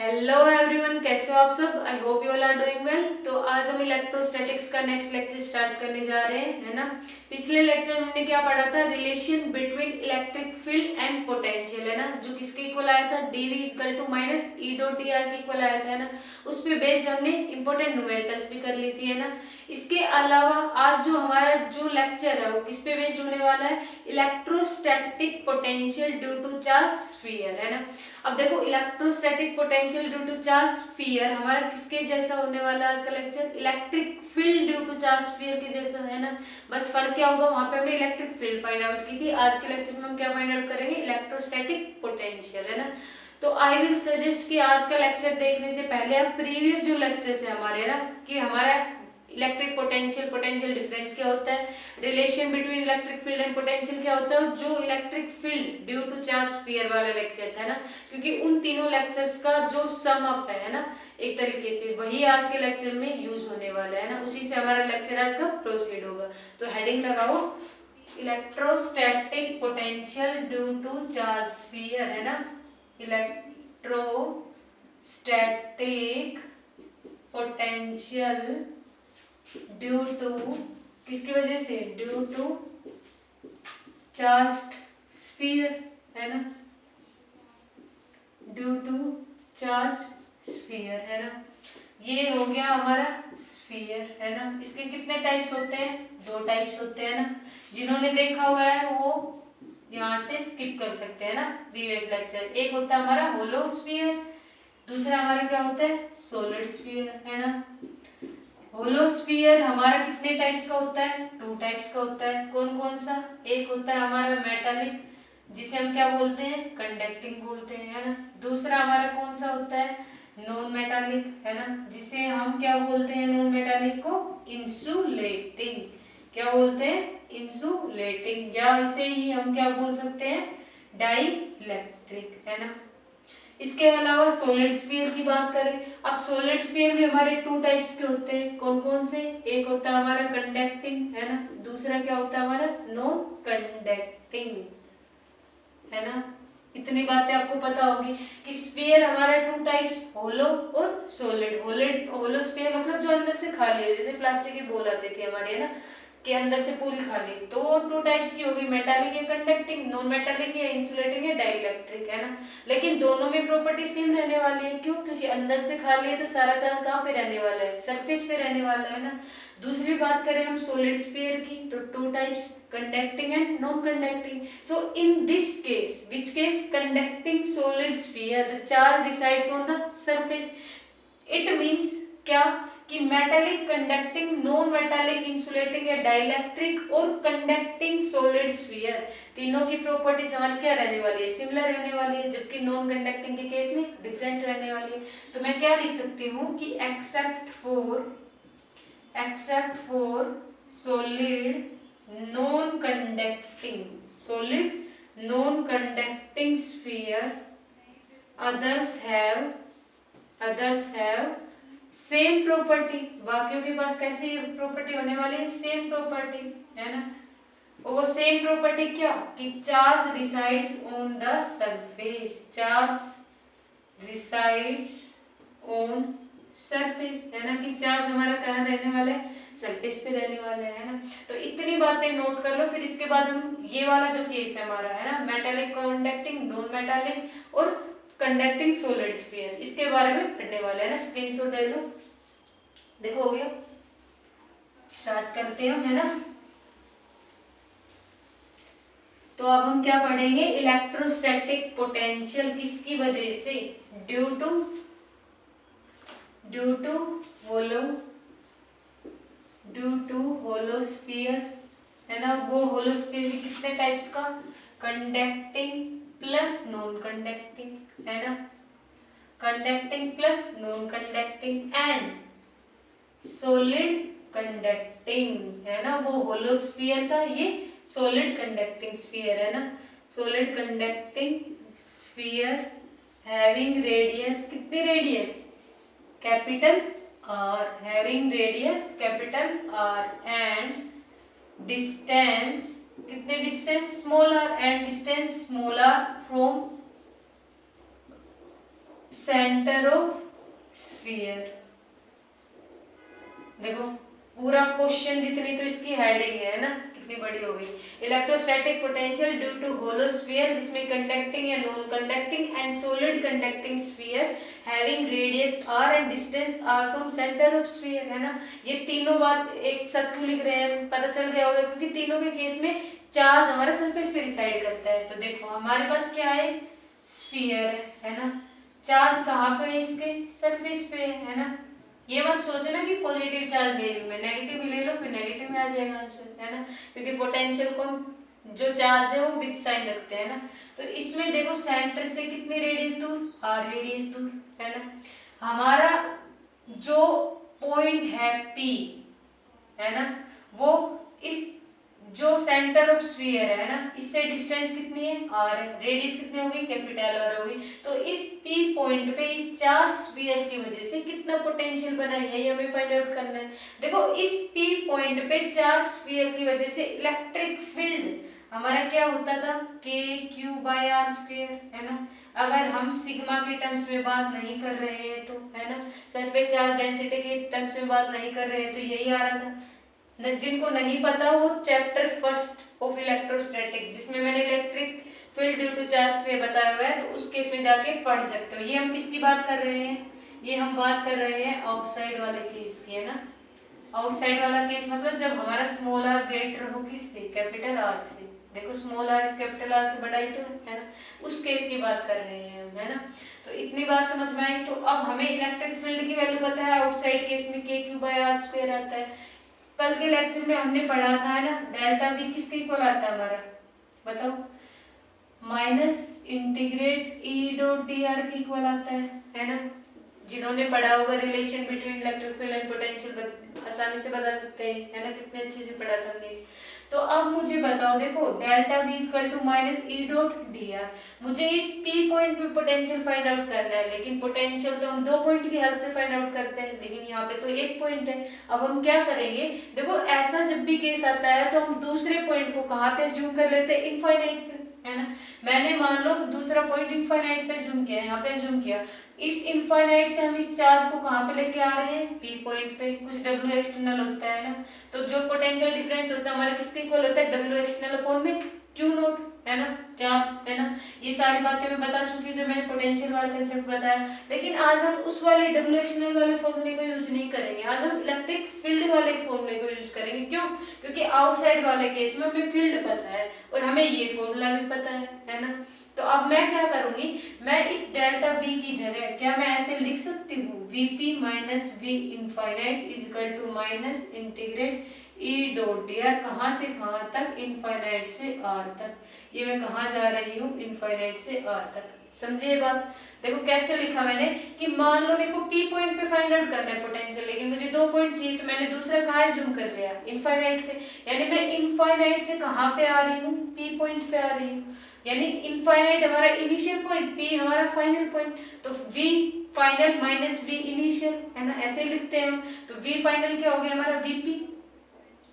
Hello everyone, कैसे हो आप सब। I hope you all are doing well. तो आज हम इलेक्ट्रोस्टैटिक्स का नेक्स्ट लेक्चर स्टार्ट करने जा रहे हैं, है ना। पिछले लेक्चर में हमने क्या पढ़ा था, relation between electric field and potential, है ना, जो किसके इक्वल आया था, dv equal to minus E dot D R के इक्वल आया था, है ना। उस पर बेस्ड हमने इंपॉर्टेंट न्यूमेरिकल्स भी कर ली थी, है ना। इसके अलावा आज जो हमारा जो लेक्चर है वो किस पे बेस्ड होने वाला है, electrostatic potential due to charge sphere, है ना। अब देखो, electrostatic potential due to charge sphere हमारा किसके जैसा होने वाला है आज का lecture, electric field due to charge sphere के जैसा, है ना। बस फर्क क्या होगा, वहां पे हमने इलेक्ट्रिक फील्ड फाइंड आउट की थी, आज के लेक्चर में हम क्या फाइंड आउट करेंगे, इलेक्ट्रोस्टैटिक पोटेंशियल, है ना। तो आई विल सजेस्ट कि आज का लेक्चर देखने से पहले आप प्रीवियस जो लेक्चर्स है हमारे ना, कि हमारा इलेक्ट्रिक पोटेंशियल, पोटेंशियल डिफरेंस क्या होता है, relation between electric field and potential क्या होता है, जो electric field due to charge sphere वाला लेक्चर था ना, क्योंकि उन तीनों लेक्चर्स का जो सम अप है ना, एक तरीके से वही आज के लेक्चर में यूज होने वाला है ना, उसी से हमारा लेक्चर आज का प्रोसीड होगा। तो हेडिंग लगाओ, electrostatic potential due to charge sphere, है ना। इलेक्ट्रोस्टैटिक पोटेंशियल ड्यू टू, किसकी वजह से, ड्यू टू चार्ज्ड स्फीयर, है ना, ड्यू टू चार्ज्ड स्फीयर, है ना। ये हो गया हमारा स्फीयर, है ना। इसके कितने टाइप्स होते हैं, दो टाइप्स होते हैं ना। जिन्होंने देखा हुआ है वो यहाँ से स्किप कर सकते हैं ना प्रीवियस लेक्चर। एक होता है हमारा होलो स्फीयर, दूसरा हमारा क्या होता है, सॉलिड स्फीयर, है ना। होलो स्फीयर हमारा कितने टाइप्स का होता है, टू टाइप्स का होता है। कौन कौन सा, एक होता है हमारा मेटालिक, जिसे हम क्या बोलते हैं, कंडक्टिंग बोलते हैं, है ना। दूसरा हमारा कौन सा होता है, नॉन मेटालिक, है ना, जिसे हम क्या बोलते हैं, नॉन मेटालिक को इंसुलेटिंग, क्या बोलते हैं, इंसुलेटिंग, या इसे ही हम क्या बोल सकते हैं, डाई इलेक्ट्रिक, है ना। इसके अलावा सॉलिड स्फीयर की बात करें, अब सॉलिड स्फीयर भी हमारे टू टाइप्स के होते हैं। कौन कौन से, एक होता है हमारा कंडक्टिंग, है ना, दूसरा क्या होता है हमारा नॉन कंडक्टिंग, है ना। इतनी बातें आपको पता होगी कि स्फीयर हमारा टू टाइप्स, होलो और सॉलिड। होलो स्फीयर मतलब जो अंदर से खाली है, जैसे प्लास्टिक की बॉल आती थी हमारे, है ना, के अंदर से पूरी खाली, तो टू टाइप्स की होगी, मेटालिक या कंडक्टिंग, नॉन मेटालिक या इंसुलेटिंग या डाइइलेक्ट्रिक, है ना। लेकिन दोनों में प्रॉपर्टी सेम रहने वाली है, क्यों, क्योंकि अंदर से खाली है तो सारा चार्ज कहाँ पे रहने वाला है, सरफेस पे रहने वाला है ना। दूसरी बात करें हम सॉलिड स्फीयर की, तो two types, conducting and non conducting. So in this case, which case, conducting solid sphere, the charge resides on the surface. It means क्या, कि metallic, conducting, non metallic, insulating या डाइइलेक्ट्रिक और conducting solid sphere, तीनों की properties हमारी क्या रहने वाली है, सिमिलर रहने वाली है, जबकि नॉन कंडक्टिंग के केस में डिफरेंट रहने वाली है। तो मैं क्या लिख सकती हूँ कि except for solid non conducting sphere, others have same property, बाकियों के पास कैसी प्रॉपर्टी होने वाली है, सेम प्रॉपर्टी, है ना। वो सेम प्रॉपर्टी क्या, कि charge resides on the surface, charge resides on surface, है ना, कि चार्ज हमारा कहाँ रहने वाला है, सरफेस पे रहने वाला है ना। तो इतनी बातें नोट कर लो। फिर इसके बाद हम ये वाला जो केस है हमारा, है ना, मेटालिक, कंडक्टिंग, नॉन मेटालिक और कंडक्टिंग सॉलिड स्फीयर, इसके बारे में पढ़ने वाले हैं ना। स्क्रीनशॉट ले लो, देखो हो गया, स्टार्ट करते हैं, है ना। तो अब हम क्या पढ़ेंगे, इलेक्ट्रोस्टैटिक पोटेंशियल किसकी वजह से, ड्यू टू होलो स्फीयर, है ना। वो होलो स्फीयर भी कितने टाइप्स का, कंडक्टिंग प्लस नॉन कंडक्टिंग, है ना, conducting plus non conducting and solid conducting, है ना। वो होलो स्फीयर था, ये सॉलिड कंडक्टिंग स्फीयर, है ना। Solid conducting sphere having radius, कितनी radius, capital R, having radius capital R and distance, कितने distance, small r, and distance small r from centre of sphere. देखो पूरा क्वेश्चन जितनी तो इसकी हेडिंग है ना, कितनी बड़ी हो गई। Electrostatic potential due to hollow sphere, जिसमें कंडक्टिंग या non conducting and solid conducting sphere having radius r and distance r from centre of sphere, है ना। ये तीनों बात एक साथ क्यों लिख रहे हैं पता चल गया होगा, क्योंकि तीनों के केस में चार्ज हमारा सरफेस पे रिसाइड करता है। तो देखो हमारे पास क्या है, स्फीयर है ना, चार्ज कहाँ पे है, इसके सरफेस पे है ना। ये मत सोचना कि पॉजिटिव चार्ज ले लूं मैं, नेगेटिव भी ले लो फिर नेगेटिव में आ जाएगा आंसर, है ना, क्योंकि पोटेंशियल को जो चार्ज है वो विद साइन रखते हैं ना। तो इसमें देखो सेंटर से कितनी रेडियस दूर, r रेडियस दूर, है ना। हमारा जो पॉइंट है P, है ना, वो इस जो सेंटर ऑफ स्फीयर है ना, इससे डिस्टेंस कितनी है, r है, रेडियस कितनी होगी, कैपिटल R होगी। तो इस P पॉइंट पे इस चार्ज स्फीयर की वजह से कितना पोटेंशियल बना है, यही हमें फाइंड आउट करना है। देखो इस P पॉइंट पे चार्ज स्फीयर की वजह से इलेक्ट्रिक फील्ड हमारा क्या होता था, KQ/r², है ना। अगर हम सिग्मा के टर्म्स में बात नहीं कर रहे हैं तो, है ना, सरफेस चार्ज डेंसिटी के टर्म्स में बात नहीं कर रहे हैं तो यही आ रहा था। जिनको नहीं पता वो चैप्टर फर्स्ट ऑफ इलेक्ट्रोस्टैटिक्स, जिसमें मैंने electric field due to charge पे बताया हुआ है, तो उस केस में जाके पढ़ सकते हो। ये हम किसकी बात कर रहे हैं, ये हम बात कर रहे हैं आउटसाइड वाले केस की, है ना। आउटसाइड वाला केस मतलब जब हमारा स्मॉल आर ग्रेटर हो किससे, कैपिटल आर से। देखो स्मॉल आर इस कैपिटल आर से बड़ा ही तो है ना, उस केस की बात कर रहे हैं हम, है ना। तो इतनी बात समझ में आई। तो अब हमें इलेक्ट्रिक फील्ड की वैल्यू पता है, आउटसाइड केस में KQ/r² आता है। कल के लेक्चर में हमने पढ़ा था, है ना, डेल्टा V किसके इक्वल आता है हमारा, बताओ, माइनस इंटीग्रेट E.dr के इक्वल आता है ना। जिन्होंने पढ़ा होगा relation between electric field and potential आसानी से बता सकते हैं, है ना, कितने अच्छे से पढ़ा था हमने। तो अब मुझे बताओ, देखो delta V equal to minus E.dr, मुझे इस P पॉइंट पे पोटेंशियल फाइंड आउट करना है, लेकिन पोटेंशियल तो हम दो पॉइंट की हेल्प से फाइंड आउट करते हैं, लेकिन यहाँ पे तो एक पॉइंट है। अब हम क्या करेंगे, देखो ऐसा जब भी केस आता है तो हम दूसरे पॉइंट को कहाँ पे जूम कर लेते हैं, इनफाइनाइट पे, है ना। मैंने मान लो दूसरा पॉइंट इनफाइनाइट पे जूम किया, यहाँ पे जूम किया, इस इनफाइनाइट से हम इस चार्ज को कहाँ पे लेके आ रहे हैं, P पॉइंट पे। कुछ W एक्सटर्नल होता है ना, तो जो पोटेंशियल डिफरेंस होता है हमारा किसके इक्वल होता है, W एक्सटर्नल अपॉन में Q0, है ना, चार्ज, है ना। ये सारी बातें मैं बता चुकी हूँ जो मैंने पोटेंशियल वाला कंसेप्ट बताया। लेकिन आज हम उस वाले W एक्सटर्नल वाले फॉर्मूले को यूज नहीं करेंगे, आज हम इलेक्ट्रिक फील्ड वाले फॉर्मूले को यूज करेंगे। क्यों, क्योंकि आउटसाइड वाले केस में हमें फील्ड पता है और हमें ये फॉर्मूला भी पता है ना। तो अब मैं क्या करूंगी, मैं इस डेल्टा V की जगह क्या मैं ऐसे लिख सकती हूँ, VP minus V infinite is equal to minus integrate E.dr, कहाँ से कहाँ तक, इनफाइनाइट से R तक। ये मैं कहाँ जा रही हूँ, इनफाइनाइट से R तक। समझे ये बात। देखो कैसे लिखा मैंने कि मान लो मेरे को P पॉइंट पे फाइंड आउट करना है पोटेंशियल, लेकिन मुझे दो पॉइंट चाहिए, तो मैंने दूसरा कहाँ जूम कर लिया, इनफाइनाइट पे। यानी मैं इनफाइनाइट से कहाँ पे आ रही हूँ, P पॉइंट पे आ रही हूँ। यानी इनफाइनाइट हमारा इनिशियल पॉइंट, P हमारा फाइनल पॉइंट, तो V final minus V initial, है ना, ऐसे लिखते हैं हम। तो V फाइनल क्या हो गया हमारा, VP,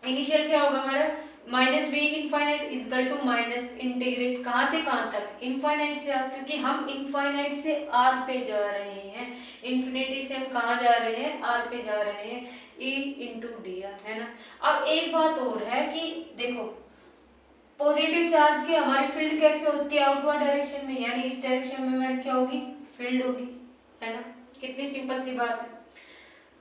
इनिशियल क्या होगा हमारा minus V infinite is equal to minus integrate कहाँ से कहाँ तक, इनफाइनाइट से R, क्योंकि हम इनफाइनाइट से R पे जा रहे हैं, इन्फिनिटी से हम कहाँ जा रहे हैं, R पे जा रहे हैं, E/dr, है ना। अब एक बात और है कि देखो पॉजिटिव चार्ज की हमारी फील्ड कैसे होती है, आउटवर्ड डायरेक्शन में, यानी इस डायरेक्शन में हमारी क्या होगी, फील्ड होगी, है ना। कितनी सिंपल सी बात है।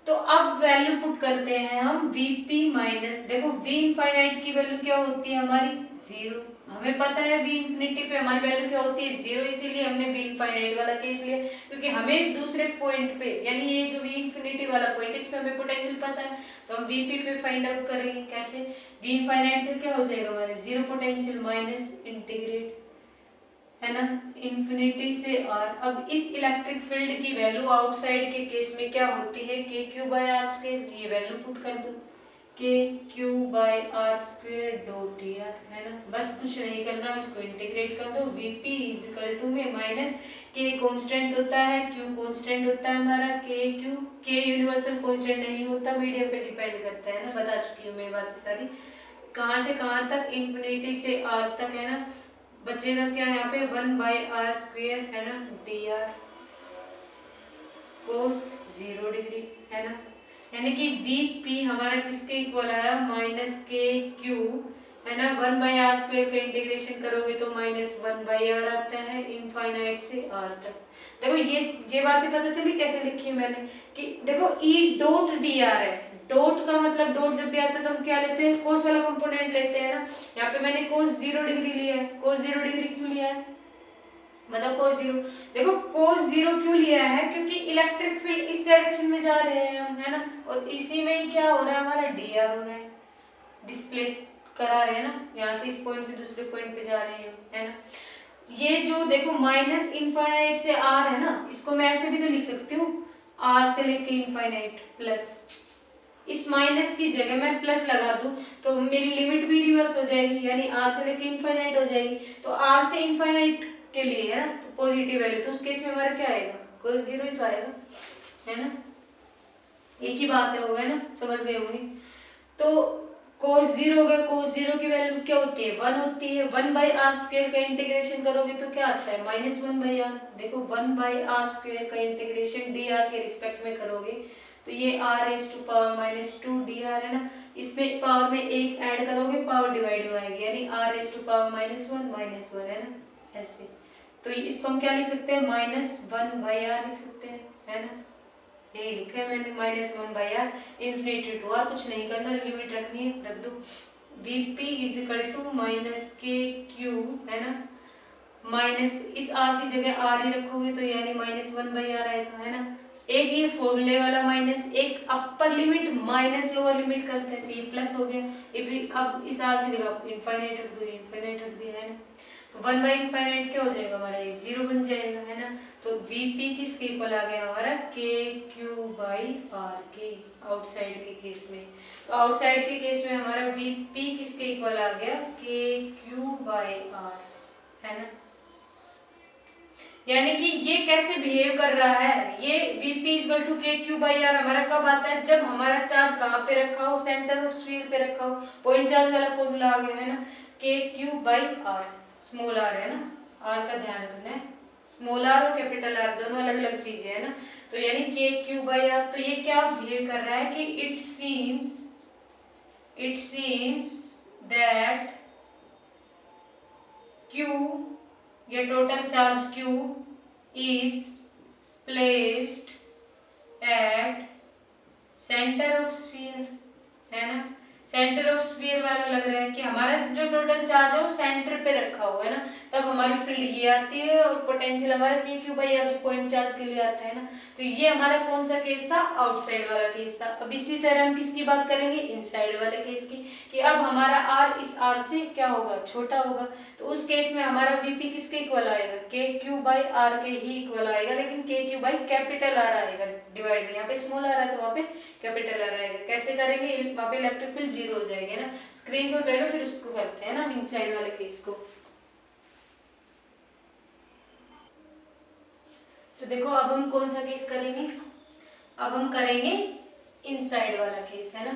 तो अब वैल्यू पुट करते हैं हम Vp माइनस, देखो V इनफाइनाइट की वैल्यू क्या होती है हमारी, 0। हमें पता है V इन्फिनिटी पे हमारी वैल्यू क्या होती है, 0, इसीलिए हमने V इनफाइनाइट वाला केस लिया, क्योंकि हमें दूसरे पॉइंट पे, यानी ये जो V इन्फिनिटी वाला पॉइंट इस पे हमें पोटेंशियल पता है, तो हम Vp पे फाइंड आउट करेंगे कैसे, V इनफाइनाइट का क्या हो जाएगा हमारे 0 पोटेंशियल माइनस इंटीग्रेट, है ना, इन्फिनिटी से R। अब इस इलेक्ट्रिक फील्ड की वैल्यू आउटसाइड के केस में क्या होती है, KQ/r², ये वैल्यू पुट कर दो, KQ/r².dr, है ना। बस कुछ नहीं करना, इसको इंटीग्रेट कर दो, VP इज इक्वल टू में माइनस K कांस्टेंट होता है, Q कांस्टेंट होता है हमारा, KQ, K यूनिवर्सल कांस्टेंट नहीं होता, मीडियम पे डिपेंड करता है ना, बता चुकी हूँ मैं बात सारी। कहाँ से कहाँ तक, इन्फिनिटी से R तक, है ना। बचेगा क्या यहाँ पे 1/r², है ना, dr, कोस 0 डिग्री, है ना। यानी कि VP हमारा किसके इक्वल आया, माइनस के क्यू, है ना। 1/r² का इंटीग्रेशन करोगे तो -1/r आता है इनफाइनाइट से r तक। देखो ये बातें पता चली कैसे लिखी है मैंने, कि देखो E डॉट dr है, डॉट का मतलब डॉट जब भी आता है तो हम क्या लेते हैं, कोस वाला कंपोनेंट लेते हैं ना। यहाँ पे मैंने कोस 0 डिग्री लिया है। कोस 0 डिग्री क्यों लिया है, मतलब कोस 0, देखो कोस 0 क्यों लिया है, क्योंकि इलेक्ट्रिक फील्ड इस डायरेक्शन में जा रहे हैं हम, है ना। और इसी में ही क्या हो रहा है, हमारा dr हो रहा है, डिस्प्लेस करा रहे हैं ना, यहाँ से इस पॉइंट से दूसरे पॉइंट पे जा रहे हैं, है ना। ये जो देखो माइनस इनफाइनाइट से r है ना, इसको मैं ऐसे भी तो लिख सकती हूँ, r से लेके इनफाइनाइट प्लस, इस माइनस की जगह मैं प्लस लगा दूं तो मेरी लिमिट भी रिवर्स हो जाएगी, यानी r से लेके इनफाइनाइट हो जाएगी। तो r से इनफाइनाइट के लिए है ना, तो पॉजिटिव वैल्यू, तो उस केस में हमारा क्या आएगा, कोस 0 ही तो आएगा, है ना। एक ही बात है, वो है ना, समझ गए होंगे। तो कोस 0 होगा, कोस 0 की वैल्यू क्या होती है, 1 होती है। 1/r² का इंटीग्रेशन करोगे तो क्या आता है, -1/r। देखो 1/r² का इंटीग्रेशन dr के रिस्पेक्ट में करोगे तो ये r⁻² है ना, इसमें पावर में एक ऐड करोगे, पावर डिवाइड में आएगी, यानी r⁻1 है ना, ऐसे। तो इसको हम क्या लिख सकते हैं, -1/r लिख सकते हैं, है ना। यही लिखा है मैंने, -1/r, इन्फिनिटी टू r, कुछ नहीं करना, लिमिट रखनी है, रख दो। Vp = -kq, है ना, माइनस इस r की जगह r ही रखोगे तो यानी -1/r आएगा, है ना। एक ये फॉर्मूले वाला माइनस, एक upper limit minus lower limit करते हैं, तो ये प्लस हो गया। ये भी अब इस r की जगह इनफाइनाइट रख दो, इनफाइनाइट रख दिया, है ना। तो 1/इनफाइनाइट क्या हो जाएगा हमारा, ये 0 बन जाएगा, है ना। तो Vp किसके इक्वल आ गया हमारा, kq/r के, आउटसाइड के केस में। तो आउटसाइड के केस में हमारा Vp किसके इक्वल आ गया, kq/r, है ना। यानी कि ये कैसे बिहेव कर रहा है, ये Vp = kq/r हमारा कब आता है, जब हमारा चार्ज कहाँ पे रखा हो, सेंटर ऑफ स्फीयर पे रखा हो। पॉइंट चार्ज वाला फॉर्मूला आ गया, है ना, kq/r, स्मॉल r है ना, r का ध्यान रखना है, स्मॉल r और कैपिटल R दोनों अलग अलग चीजें है ना। तो यानी kq/r, तो ये क्या बिहेव कर रहा है कि इट सीम्स दैट q, ये total charge q is placed at center of sphere, है ना। सेंटर ऑफ स्फीयर वाला लग रहा है कि हमारा जो टोटल चार्ज है वो सेंटर पे रखा हुआ है ना, तब हमारी फील्ड ये आती है, और पोटेंशियल हमारा kq/r जो पॉइंट चार्ज के लिए आता है ना। तो ये हमारा कौन सा केस था, आउटसाइड वाला केस था। अब इसी तरह हम किसकी बात करेंगे, इनसाइड वाले केस की, कि अब हमारा r इस r से क्या होगा, छोटा होगा। तो उस केस में हमारा Vp किसके इक्वल आएगा, kq/r के ही इक्वल आएगा, लेकिन kq/R आएगा डिवाइड में, यहाँ पे स्मॉल r है तो वहाँ पे कैपिटल R आएगा। कैसे करेंगे, वहाँ पे इलेक्ट्रिक फील्ड 0 हो जाएगी ना। स्क्रीनशॉट ले लो, फिर उसको करते हैं ना हम इनसाइड वाले केस को। तो देखो अब हम कौन सा केस करेंगे, अब हम करेंगे इनसाइड वाला केस, है ना।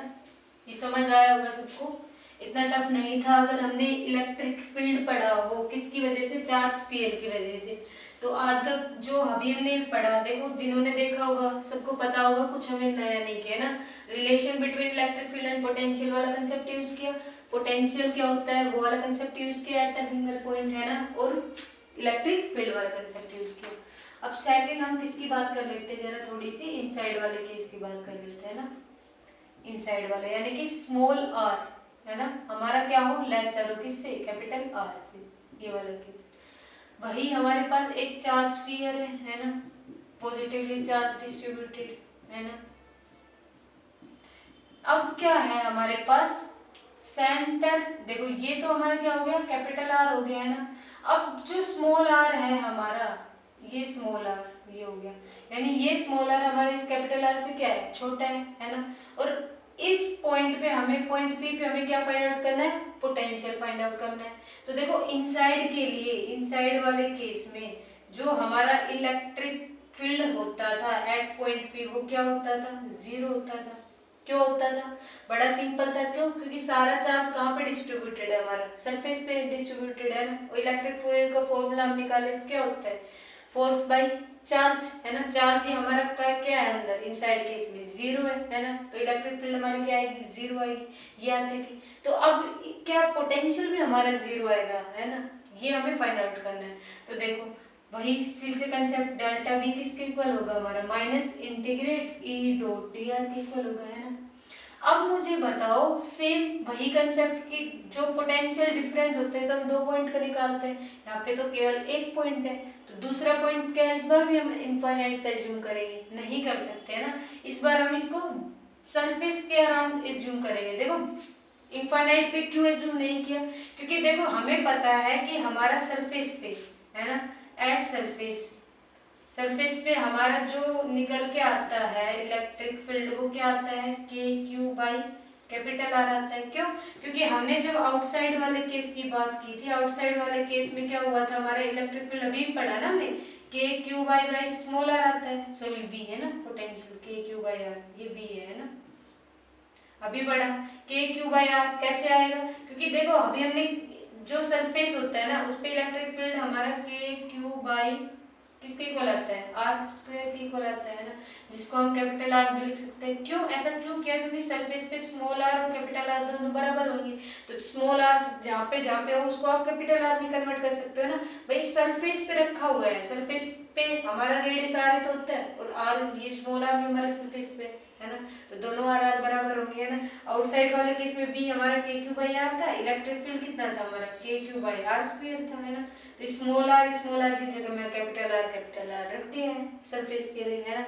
ये समझ आया होगा सबको, इतना टफ नहीं था। अगर हमने इलेक्ट्रिक फील्ड पढ़ा हो किसकी वजह से, चार्ज स्फीयर की वजह से। तो आज का जो अभी हमने पढ़ा, देखो जिन्होंने देखा होगा सबको पता होगा, कुछ हमें नया नहीं किया ना। Relation between electric field and potential वाला कंसेप्ट यूज किया, पोटेंशियल क्या होता है वो वाला कंसेप्ट यूज किया एट अ सिंगल पॉइंट, है ना, और इलेक्ट्रिक फील्ड वाला कंसेप्ट यूज किया। अब सेकंड हम किसकी बात कर लेते हैं, जरा थोड़ी सी इनसाइड वाले केस की बात कर लेते हैं ना। इनसाइड वाले यानी कि स्मॉल r, है ना, हमारा क्या हो, लेसर हो, किससे, कैपिटल R से, ये वाला केस। वही हमारे पास एक चार्ज स्फीयर है ना, पॉजिटिवली चार्ज डिस्ट्रीब्यूटेड, है ना। अब क्या है हमारे पास, सेंटर, देखो ये तो हमारा क्या हो गया, कैपिटल R हो गया, है ना। अब जो स्मॉल r है हमारा, ये स्मॉल r, ये हो गया, यानी ये स्मॉल r हमारे इस कैपिटल R से क्या है, छोटा है ना। और इस पॉइंट पे हमें, पॉइंट P पे हमें क्या फाइंड आउट करना है, पोटेंशियल फाइंड आउट करना है। तो देखो इनसाइड के लिए, इनसाइड वाले केस में जो हमारा इलेक्ट्रिक फील्ड होता था एट पॉइंट P, वो क्या होता था, 0 होता था। क्यों होता था, बड़ा सिंपल था, क्यों, क्योंकि सारा चार्ज कहाँ पे डिस्ट्रीब्यूटेड है, हमारा सरफेस पे डिस्ट्रीब्यूटेड है ना। इलेक्ट्रिक फील्ड का फॉर्मूला हम निकाले तो क्या होता है, फोर्स बाय चार्ज, है ना। चार्ज ही हमारा क्या है अंदर इनसाइड केस में 0 है ना। तो इलेक्ट्रिक फील्ड हमारी क्या आएगी, 0 आएगी, ये आती थी। तो अब क्या पोटेंशियल भी हमारा 0 आएगा, है ना, ये हमें फाइंड आउट करना है। तो देखो वही फिर से कंसेप्ट, डेल्टा वी किसके इक्वल होगा हमारा, minus integrate E dot D R के इक्वल होगा, है ना। अब मुझे बताओ सेम वही कंसेप्ट की जो पोटेंशियल डिफरेंस होते हैं तो हम 2 पॉइंट का निकालते हैं, यहाँ पे तो केवल 1 पॉइंट है, तो दूसरा पॉइंट क्या है, इस बार भी हम इनफाइनाइट पे एज्यूम करेंगे, नहीं कर सकते, है ना। इस बार हम इसको सरफेस के अराउंड एज्यूम करेंगे। देखो इनफाइनाइट पे क्यों एज्यूम नहीं किया, क्योंकि देखो हमें पता है कि हमारा सरफेस पे, है ना, एट सरफेस, सरफेस पे हमारा जो निकल के आता है इलेक्ट्रिक फील्ड वो क्या आता है, के क्यू बाई कैपिटल आर आता है। क्यों, क्योंकि हमने जब आउटसाइड वाले केस की बात की थी, आउटसाइड वाले केस में क्या हुआ था, हमारा इलेक्ट्रिक फील्ड अभी पढ़ा ना हमने, के क्यू बाई स्मॉल आर आता है, सॉरी वी है ना, पोटेंशियल के क्यू बाई आर, ये वी है ना, अभी पढ़ा। के क्यू बाई आर कैसे आएगा, क्योंकि देखो अभी हमने जो सरफेस होता है ना उस पे इलेक्ट्रिक फील्ड हमारा के क्यू बाई किसके इक्वल आता है, आर स्क्वायर के इक्वल आता है ना, जिसको हम कैपिटल आर भी लिख सकते हैं। क्यों ऐसा क्यों किया, क्योंकि सरफेस पे स्मॉल आर और कैपिटल आर दोनों बराबर होंगे, तो स्मॉल आर जहाँ पे हो उसको आप कैपिटल आर में कन्वर्ट कर सकते हो ना। भाई सरफेस पे रखा हुआ है, सरफेस पे हमारा रेडियस आर तो होता है और आर ये स्मॉल आर भी हमारा सरफेस पे है ना, तो दोनों आर आर बराबर होंगे, है ना। आउटसाइड वाले केस में भी हमारा के क्यू बाई आर था, इलेक्ट्रिक फील्ड कितना था हमारा, के क्यू बाई आर स्क्वायर था, है ना। तो स्मॉल आर की जगह में कैपिटल आर रख दिया है सरफेस के लिए, है ना।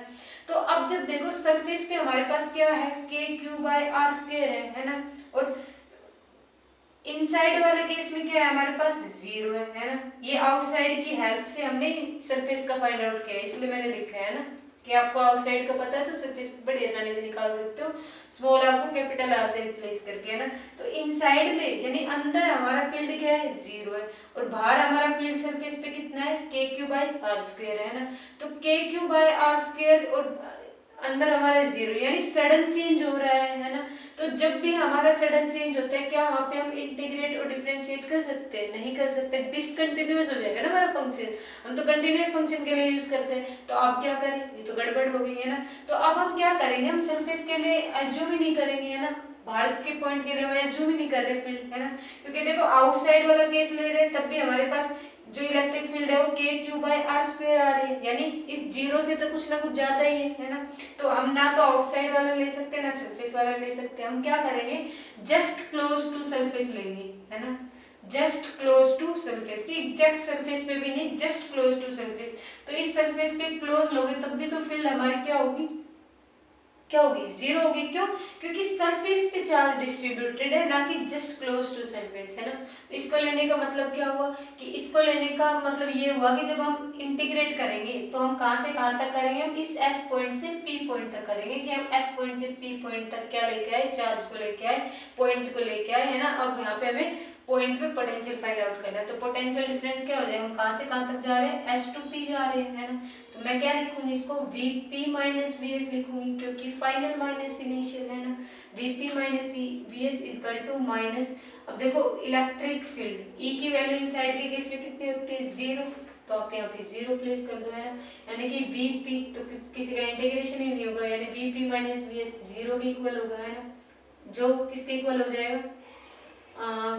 तो अब जब देखो सरफेस पे हमारे पास क्या है, के क्यू बाई आर स्क्वायर है ना, और इनसाइड वाले केस में क्या है हमारे पास 0 है ना। ये आउटसाइड की हेल्प से हमने सरफेस का फाइंड आउट किया है, इसलिए मैंने लिखा है ना कि आपको आउटसाइड का पता है तो सरफेस बड़ी आसानी से निकाल सकते हो, स्मॉल आर को कैपिटल आर से रिप्लेस करके, है ना। तो इनसाइड में यानी अंदर हमारा फील्ड क्या है, 0 है, और बाहर हमारा फील्ड सरफेस पे कितना है, के क्यू बाई आर स्क्वायर है ना। तो के क्यू बाई आर स्क्वायर और अंदर हमारा 0 यानी सडन चेंज हो रहा है ना। तो जब भी हमारा सडन चेंज होता है क्या वहाँ पे हम इंटीग्रेट और डिफरेंशिएट कर सकते हैं, नहीं कर सकते, डिसकंटिन्यूअस हो जाएगा ना हमारा फंक्शन, हम तो कंटिन्यूअस फंक्शन के लिए यूज करते हैं। तो आप क्या करें, ये तो गड़बड़ हो गई है ना। तो अब हम क्या करेंगे, हम सरफेस के लिए एज्यूम ही नहीं करेंगे, है ना, बाहर के पॉइंट के लिए हम एज्यूम ही नहीं कर रहे फील्ड, है ना, क्योंकि देखो आउटसाइड वाला केस ले रहे तब भी हमारे पास जो इलेक्ट्रिक फील्ड है वो के क्यू बाई आर स्क्वायर आ रही है, यानी इस 0 से तो कुछ ना कुछ ज्यादा ही है ना। तो हम ना तो आउटसाइड वाला ले सकते हैं ना सरफेस वाला ले सकते हैं, हम क्या करेंगे, जस्ट क्लोज टू सरफेस लेंगे, है ना, जस्ट क्लोज टू सरफेस की एग्जैक्ट सरफेस पे भी नहीं, जस्ट क्लोज टू सरफेस। तो इस सरफेस पे क्लोज लोगे तब भी तो फील्ड हमारी क्या होगी, 0 होगी। क्यों, क्योंकि सरफेस पे चार्ज डिस्ट्रीब्यूटेड है ना कि जस्ट क्लोज टू सरफेस, है ना। तो इसको लेने का मतलब क्या हुआ, कि इसको लेने का मतलब ये हुआ कि जब हम इंटीग्रेट करेंगे तो हम कहाँ से कहाँ तक करेंगे, हम इस S पॉइंट से P पॉइंट तक करेंगे, कि हम S पॉइंट से P पॉइंट तक क्या लेके आए, चार्ज को लेके आए, पॉइंट को लेके आए, है ना। अब यहाँ पे हमें पॉइंट पे पोटेंशियल फाइंड आउट करना है, तो पोटेंशियल डिफरेंस क्या हो जाए, हम कहाँ से कहाँ तक जा रहे हैं, S to P जा रहे हैं, है ना। तो मैं क्या लिखूंगी इसको, Vp माइनस Vs लिखूंगी, क्योंकि फाइनल माइनस इनिशियल, है ना। Vp minus Vs equal to minus, अब देखो इलेक्ट्रिक फील्ड E की वैल्यू इनसाइड के केस में कितनी होती है, 0, तो आप यहाँ पे 0 प्लेस कर दो, है ना। यानी कि Vp तो किसी का इंटीग्रेशन ही नहीं होगा, यानी Vp माइनस Vs 0 के इक्वल होगा, है ना, जो किसके इक्वल हो जाएगा,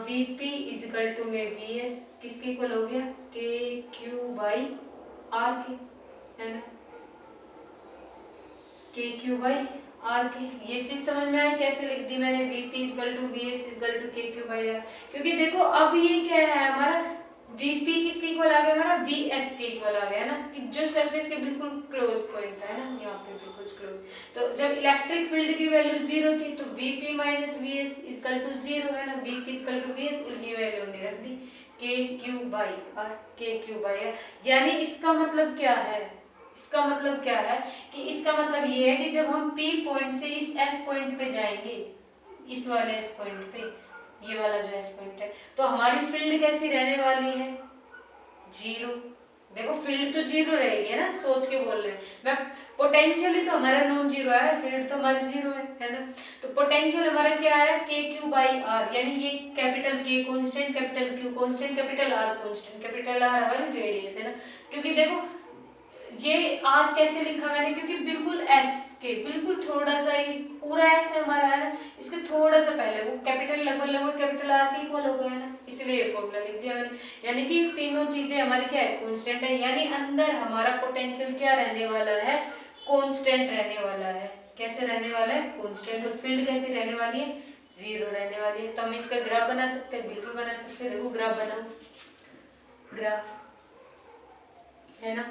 Vp इज इक्वल टू में Vs किसके इक्वल हो गया, के क्यू बाई आर के, है ना, के क्यू बाई आर के। ये चीज समझ में आई कैसे लिख दी मैंने, Vp is equal to Vs is equal to K Q by R, क्योंकि देखो अब ये क्या है हमारा, Vp किसके इक्वल आ गया हमारा, Vs के इक्वल आ गया ना, कि जो सरफेस के बिल्कुल क्लोज पॉइंट था, है ना, यहाँ पे बिल्कुल क्लोज। तो जब इलेक्ट्रिक फील्ड की वैल्यू 0 थी तो Vp minus Vs equal to 0, है ना, Vp इक्वल टू Vs और ये वैल्यू हमने रख दी के क्यू बाई आर, के क्यू बाई आर। यानी इसका मतलब क्या है, इसका मतलब क्या है, कि इसका मतलब ये है कि जब हम P पॉइंट से इस S पॉइंट पे जाएंगे, इस वाले S पॉइंट पे, ये वाला जो S पॉइंट है, तो हमारी फील्ड कैसी रहने वाली है, 0। देखो फील्ड तो 0 रहेगी, है ना, सोच के बोल रहे हैं मैं, पोटेंशियली तो हमारा नॉन 0 है, फील्ड तो हमारा 0 है ना। तो पोटेंशियल हमारा क्या है, के क्यू बाई आर, यानी ये कैपिटल के constant, capital Q constant, capital R constant, capital R हमारी रेडियस, है ना। क्योंकि देखो ये आर कैसे लिखा मैंने, क्योंकि बिल्कुल एस के बिल्कुल थोड़ा सा ही, पूरा एस है हमारा है ना, इसके थोड़ा सा पहले वो कैपिटल लगभग कैपिटल आर के इक्वल हो गया है ना, इसलिए ये फॉर्मूला लिख दिया मैंने। यानी कि तीनों चीजें हमारी क्या है, कांस्टेंट है, यानी अंदर हमारा पोटेंशियल क्या रहने वाला है, कांस्टेंट रहने वाला है। कैसे रहने वाला है, कांस्टेंट। और फील्ड कैसे रहने वाली है, जीरो रहने वाली है। तो हम इसका ग्राफ बना सकते हैं, बिल्कुल बना सकते हैं। देखो ग्राफ बनाओ, ग्राफ है ना,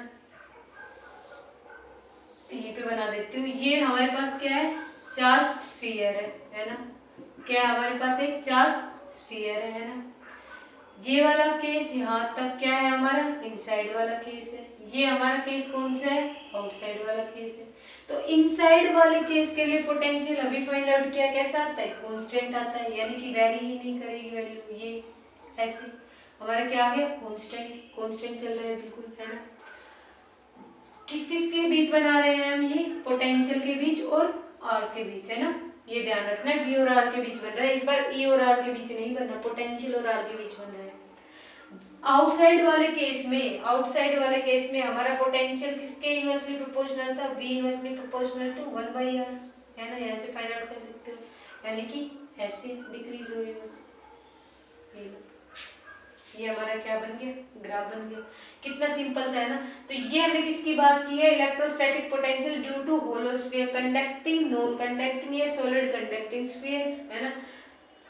यहीं पे बना देती हूँ। ये हमारे पास क्या है, चार्ज स्फीयर है ना, क्या है हमारे पास, एक चार्ज स्फीयर है ना। ये वाला केस यहाँ तक क्या है हमारा, इनसाइड वाला केस है। ये हमारा केस कौन सा है, आउटसाइड वाला केस है। तो इनसाइड वाले केस के लिए पोटेंशियल अभी फाइंड आउट किया, कैसा आता है, कांस्टेंट आता है, यानी कि वेरी ही नहीं करेगी वैल्यू। ये ऐसे हमारा क्या आ गया, कांस्टेंट, कांस्टेंट चल रहा है बिल्कुल, है ना। किस किस के बीच बना रहे हैं हम, ये पोटेंशियल के बीच और आर के बीच, है ना। ये ध्यान रखना है, बी और आर के बीच बन रहा है, इस बार ई और आर के बीच नहीं बन रहा, पोटेंशियल और आर के बीच बन रहा है। आउटसाइड वाले केस में, आउटसाइड वाले केस में हमारा पोटेंशियल किसके इनवर्सली प्रोपोर्शनल था, be inversely proportional to 1/r, है ना। यहाँ से फाइंड आउट कर सकते हो, यानी कि ऐसे डिक्रीज होएगा। ये हमारा क्या बन गया, ग्राफ बन गया। कितना सिंपल था, है ना। तो ये हमने किसकी बात की है, electrostatic potential due to hollow sphere conducting, non conducting या सॉलिड कंडक्टिंग स्फीयर, है ना।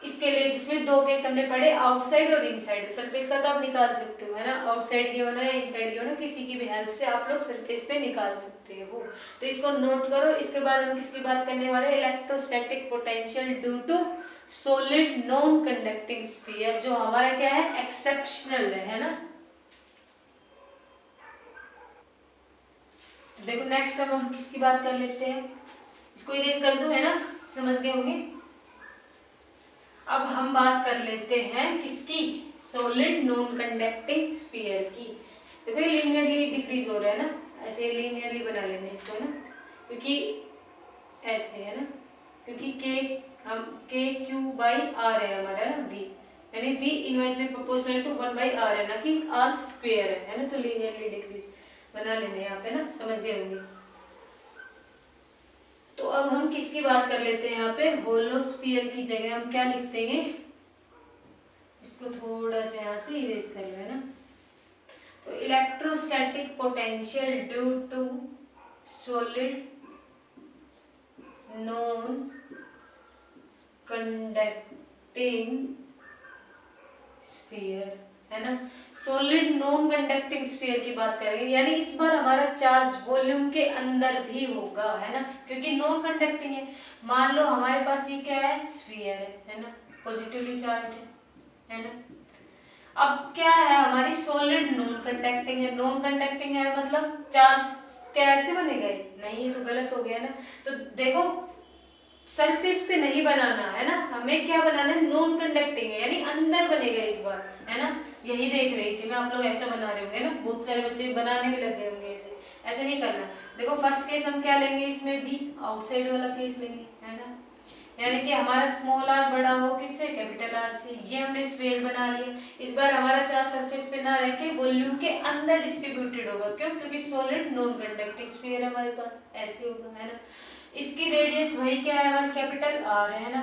इसके लिए जिसमें दो केस हमने पढ़े, आउटसाइड और इनसाइड। सरफेस का तो आप निकाल सकते हो, है ना, आउटसाइड गिवन है, इनसाइड गिवन है, किसी की भी हेल्प से आप लोग सरफेस पे निकाल सकते हो। तो इसको नोट करो। इसके बाद हम किसकी बात करने वाले हैं, electrostatic potential due to solid non conducting sphere, जो हमारा क्या है, एक्सेप्शनल है ना। तो देखो नेक्स्ट अब हम किसकी बात कर लेते हैं, इसको इरेज कर दूं, है ना, समझ गए होंगे। अब हम बात कर लेते हैं किसकी, सॉलिड नॉन कंडक्टिंग स्फीयर की। देखो ये लीनियरली डिक्रीज हो रहा है ना, ऐसे लीनियरली बना लेना इसको ना, क्योंकि ऐसे है ना, क्योंकि के क्यू बाई आर है हमारा ना, बी, यानी B inversely proportional to 1/r है ना, कि आर स्क्वायर है ना। तो लीनियरली डिक्रीज बना लेना यहाँ पे ना, समझ गए होंगे। तो अब हम किसकी बात कर लेते हैं, यहाँ पे होलो स्फीयर की जगह हम क्या लिख देंगे, इसको थोड़ा सा यहाँ से इरेज कर लो, है ना। तो electrostatic potential due to solid non conducting sphere, है ना। सॉलिड नॉन कंडक्टिंग स्फीयर की बात करेंगे, यानी इस बार हमारा चार्ज वॉल्यूम के अंदर भी होगा, है ना, क्योंकि नॉन कंडक्टिंग है। मान लो हमारे पास ये क्या है, स्फीयर है ना, पॉजिटिवली चार्ज है ना। अब क्या है, हमारी सॉलिड नॉन कंडक्टिंग है, नॉन कंडक्टिंग है मतलब चार्ज कैसे बनेगा, नहीं ये तो गलत हो गया ना। तो देखो सरफेस पे नहीं बनाना है ना, हमें क्या बनाना है, नॉन कंडक्टिंग है, यानी अंदर बनेगा इस बार, है ना। यही देख रही थी मैं, आप लोग ऐसा बना रहे होंगे ना, बहुत सारे बच्चे बनाने भी लग गए होंगे ऐसे। ऐसे नहीं करना। देखो फर्स्ट केस हम क्या लेंगे, इसमें भी आउटसाइड वाला केस लेंगे, है ना, यानी कि हमारा स्मॉल आर बड़ा हो किससे, कैपिटल आर से। ये हमने स्फीयर बना लिया। इस बार हमारा चार्ज सरफेस पे ना रह के वॉल्यूम के अंदर डिस्ट्रीब्यूटेड होगा, क्यों, क्योंकि सॉलिड नॉन कंडक्टिंग स्फीयर है हमारे पास, ऐसे होगा, है ना। इसकी रेडियस वही क्या है हमारा, कैपिटल आर है ना।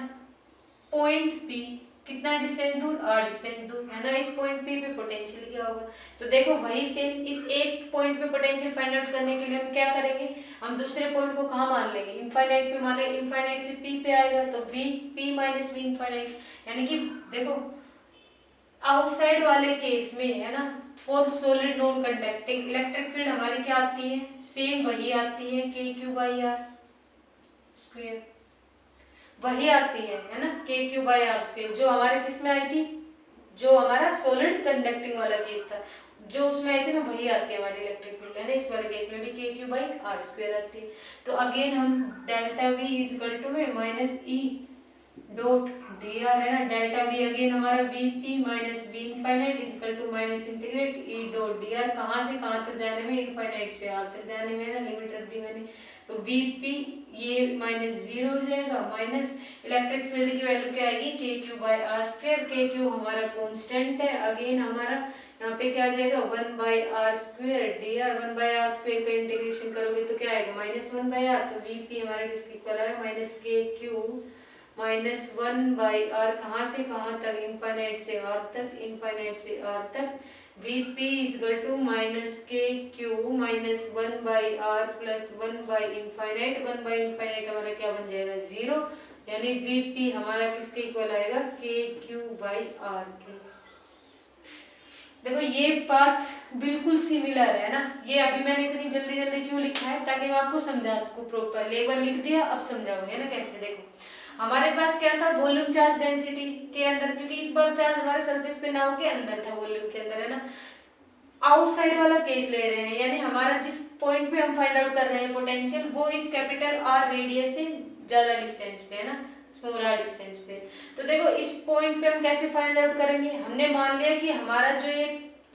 पॉइंट पी कितना डिस्टेंस दूर, आर डिस्टेंस दूर, है ना। इस पॉइंट पी पे पोटेंशियल क्या होगा, तो देखो वही सेम, इस एक पॉइंट पे पोटेंशियल फाइंड आउट करने के लिए हम क्या करेंगे, हम दूसरे पॉइंट को कहाँ मान लेंगे, इनफाइनाइट पे मान लेंगे। इनफाइनाइट से पी पे आएगा तो V, P minus B infinite, यानी कि देखो आउटसाइड वाले केस में, है ना, for solid non conducting electric field हमारी क्या आती है, सेम वही आती है, के क्यू बाई आर स्क्वायर, वही आती है ना, के क्यू बाई आर स्क्वायर, जो हमारे किस में आई थी, जो हमारा सॉलिड कंडक्टिंग वाला केस था, जो उसमें आई थी ना, वही आती है हमारी इलेक्ट्रिक फील्ड, है ना। इस वाले केस में भी के क्यू बाई आर स्क्वायर आती है। तो अगेन हम delta V is equal to में minus E dot D R, है ना। डेल्टा वी अगेन हमारा V P minus B infinite is equal to minus integrate E dot D R, कहाँ से कहाँ तक जाने में, इनफाइनाइट से आर तक जाने में, ना, लिमिट रख दी मैंने। तो वी पी ये माइनस जीरो हो जाएगा, माइनस इलेक्ट्रिक फील्ड की वैल्यू क्या आएगी, के क्यू बाई आर स्क्वायर। के क्यू हमारा कांस्टेंट है, अगेन हमारा यहाँ पे क्या आ जाएगा 1/r² dr। 1/r² का इंटीग्रेशन करोगे तो क्या आएगा -1/r। तो Vp हमारा किसके इक्वल आएगा -kq -1/r। कहाँ से कहाँ तक, इनफाइनाइट से r तक, इनफाइनाइट से r तक। Vp is equal to -kq -1/r plus 1/इनफाइनाइट। 1/इनफाइनाइट हमारा क्या बन जाएगा 0, यानी Vp हमारा किसके इक्वल आएगा kq/r के। देखो ये बात बिल्कुल सिमिलर है ना। ये अभी मैंने इतनी जल्दी जल्दी क्यों लिखा है, ताकि मैं आपको समझा सकूं प्रॉपरली। एक बार लिख दिया, अब समझाऊंगे ना कैसे। देखो हमारे पास क्या था, वॉल्यूम चार्ज डेंसिटी के अंदर, क्योंकि इस बार चार्ज हमारे सरफेस पे नाव के अंदर था, वॉल्यूम के अंदर है ना। आउटसाइड वाला केस ले रहे हैं, यानी हमारा जिस पॉइंट पे हम फाइंड आउट कर रहे हैं पोटेंशियल, वो इस कैपिटल R रेडियस से ज्यादा डिस्टेंस पे है ना, स्मॉल r डिस्टेंस पे। तो देखो इस पॉइंट पे हम कैसे फाइंड आउट करेंगे। हमने मान लिया कि हमारा जो ये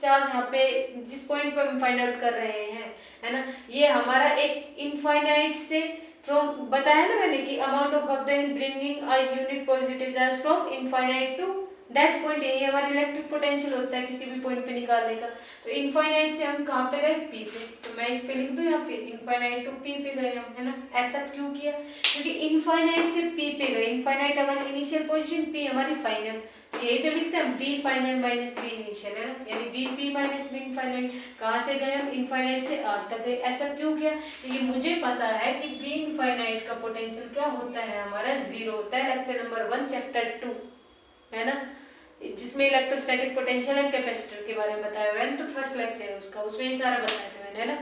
चार्ज यहाँ पे जिस पॉइंट पे हम फाइंड आउट कर रहे हैं है ना, ये हमारा एक इनफाइनाइट से फ्रॉम, बताया ना मैंने कि amount of work done in bringing a unit positive charge from infinite to that point. यही हमारा इलेक्ट्रिक पोटेंशियल होता है किसी भी पॉइंट पे निकालने का। तो इनफाइनाइट से हम कहाँ पे गए, P पे। तो मैं इस पे लिख दूं यहाँ पे इनफाइनाइट टू P पे गए हम, है ना। ऐसा क्यों किया, क्योंकि इनफाइनाइट से P पे गए। इनफाइनाइट हमारी इनिशियल पोजीशन, P हमारी फाइनल। तो यही तो लिखते हैं B final minus B initial, है ना, यानी Vp माइनस B इनफाइनाइट। कहाँ से गए हम, इनफाइनाइट से R तक गए। ऐसा क्यों किया, क्योंकि मुझे पता है कि B इनफाइनाइट का पोटेंशियल क्या होता है हमारा 0 होता है। लेक्चर नंबर 1 चैप्टर 2 है ना, जिसमें इलेक्ट्रोस्टैटिक पोटेंशियल एंड कैपेसिटर के बारे में बताया हुआ है। तो फर्स्ट लेक्चर है उसका, उसमें ये सारा बताया था मैंने, है ना,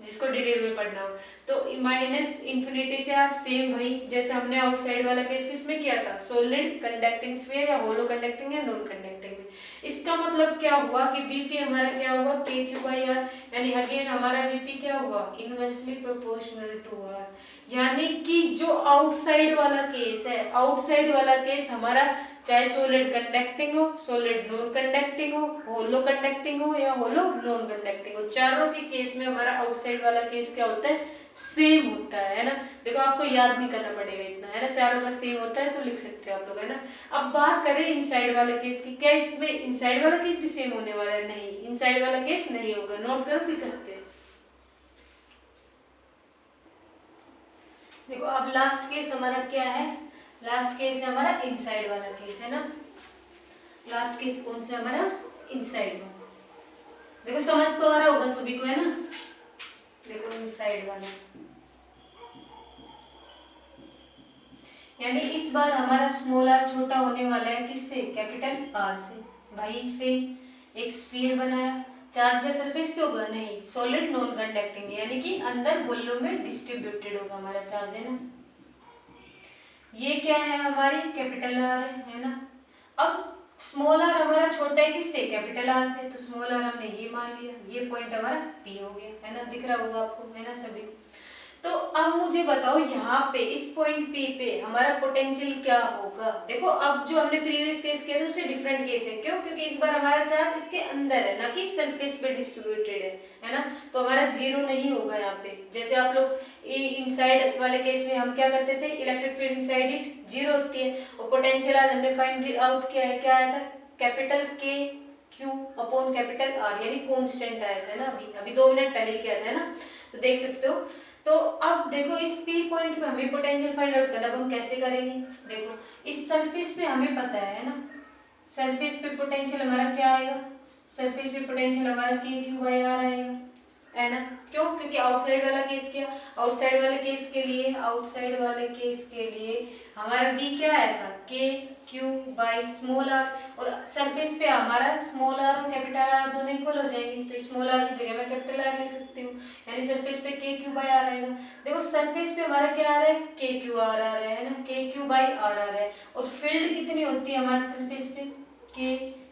जिसको डिटेल में पढ़ना हो। तो माइनस इन्फिनिटी से आप सेम वही जैसे हमने आउटसाइड वाला केस किसमें किया था, सॉलिड कंडक्टिंग स्फीयर या होलो कंडक्टिंग या नॉन कंडक्टिंग में। इसका मतलब क्या हुआ कि Vp हमारा क्या हुआ kq/r, यानी अगेन हमारा Vp क्या हुआ इनवर्सली प्रोपोर्शनल टू r। यानी कि जो आउटसाइड वाला केस है, आउटसाइड वाला केस हमारा चाहे सॉलिड कंडक्टिंग हो, सॉलिड नॉन कंडक्टिंग हो, होलो कंडक्टिंग हो या होलो नॉन कंडक्टिंग हो, चारों के केस में हमारा आउटसाइड वाला केस क्या होता है, सेम होता है ना। देखो आपको याद नहीं करना पड़ेगा इतना, है ना, चारों का सेम होता है, तो लिख सकते हो आप लोग, है ना। अब बात करें इनसाइड वाले केस की, क्या इसमें इनसाइड वाला केस भी सेम होने वाला है, नहीं, इनसाइड वाला केस नहीं होगा। नोट करो फिर करते हैं। देखो अब लास्ट केस हमारा क्या है, लास्ट केस है हमारा इनसाइड वाला केस, है ना। लास्ट केस कौन सा हमारा, इनसाइड वाला। देखो समझ तो आ रहा होगा सभी को, है ना। देखो इनसाइड वाला, यानी इस बार हमारा स्मॉल r छोटा होने वाला है किससे, कैपिटल R से। वही से एक स्फीयर बनाया, चार्ज का सरफेस पे होगा नहीं, सॉलिड नॉन कंडक्टिंग, यानी कि अंदर वॉल्यूम में डिस्ट्रीब्यूटेड होगा हमारा चार्ज, है ना। ये क्या है हमारी कैपिटल R है ना। अब स्मॉल r हमारा छोटा है किससे, कैपिटल R से। तो स्मॉल r हमने ये मान लिया, ये पॉइंट हमारा P हो गया, है ना, दिख रहा होगा आपको, है ना सभी। तो अब मुझे बताओ यहाँ पे इस पॉइंट P पे हमारा पोटेंशियल क्या होगा। देखो अब जो हमने प्रीवियस केस किया था उससे डिफरेंट केस है, क्यों, क्योंकि इस बार हमारा चार्ज इसके अंदर है ना कि सरफेस पे डिस्ट्रीब्यूटेड है ना। तो हमारा जीरो नहीं होगा यहाँ पे। जैसे आप लोग इनसाइड वाले केस में हम क्या करते थे, electric field inside it zero होती है, और पोटेंशियल आज हमने फाइंड आउट किया है, क्या आया था, capital K Q upon capital R, यानी कांस्टेंट आया था ना, अभी 2 मिनट पहले ही किया था ना, तो देख सकते हो। तो अब देखो इस P पॉइंट पे हमें पोटेंशियल फाइंड आउट करना, अब हम कैसे करेंगे। देखो इस सरफेस पे हमें पता है ना, सरफेस पे पोटेंशियल हमारा क्या आएगा, सरफेस पे पोटेंशियल हमारा kq/r आएगा, है ना। क्यों, क्योंकि आउटसाइड वाला केस क्या, आउटसाइड वाले केस के लिए, आउटसाइड वाले केस के लिए हमारा v क्या आया था, kq/r, और सरफेस पे हमारा स्मॉल r और कैपिटल R दोनों इक्वल हो जाएंगे, तो स्मॉल r की जगह मैं कैपिटल R लिख सकती हूँ, यानी सरफेस पे kq/r आएगा। देखो सरफेस पे हमारा क्या आ रहा है, kqr आ रहा है ना, kq/r आ रहा है, और फील्ड कितनी होती है हमारे सरफेस पे, kq/r²